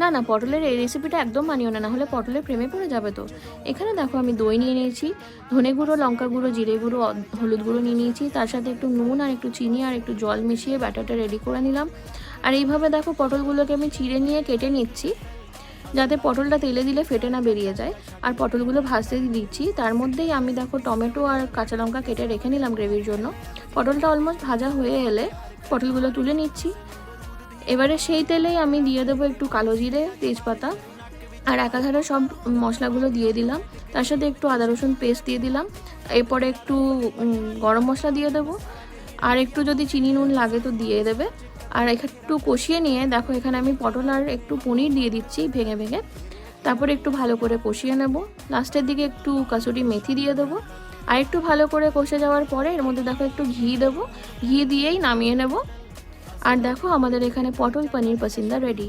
না না, পটলের এই রেসিপিটা একদম মানিও না, নাহলে পটলের প্রেমে পড়ে যাবে তো। এখানে দেখো আমি দই নিয়ে নিয়েছি, ধনে গুঁড়ো, লঙ্কা গুঁড়ো, জিরে গুঁড়ো, হলুদ গুঁড়ো নিয়ে নিয়েছি, তার সাথে একটু নুন আর একটু চিনি আর একটু জল মিশিয়ে ব্যাটারটা রেডি করে নিলাম। আর এইভাবে দেখো পটলগুলোকে আমি চিড়ে নিয়ে কেটে নিচ্ছি, যাতে পটলটা তেলে দিলে ফেটে না বেরিয়ে যায়। আর পটলগুলো ভাজতে দিচ্ছি, তার মধ্যেই আমি দেখো টমেটো আর কাঁচা লঙ্কা কেটে রেখে নিলাম গ্রেভির জন্য। পটলটা অলমোস্ট ভাজা হয়ে এলে পটলগুলো তুলে নিচ্ছি। এবারে সেই তেলেই আমি দিয়ে দেবো একটু কালো জিরে, তেজপাতা আর একাধারে সব মশলাগুলো দিয়ে দিলাম। তার সাথে একটু আদা রসুন পেস্ট দিয়ে দিলাম। এরপরে একটু গরম মশলা দিয়ে দেবো, আর একটু যদি চিনি নুন লাগে তো দিয়ে দেবে। আর একটু কষিয়ে নিয়ে দেখো এখানে আমি পটল আর একটু পনির দিয়ে দিচ্ছি ভেঙে ভেঙে। তারপরে একটু ভালো করে কষিয়ে নেব, লাস্টের দিকে একটু কাসুরি মেথি দিয়ে দেবো। আর একটু ভালো করে কষে যাওয়ার পরে এর মধ্যে দেখো একটু ঘি দেবো, ঘি দিয়েই নামিয়ে নেব। আর দেখো আমাদের এখানে পটল পনির পাসিন্দা রেডি।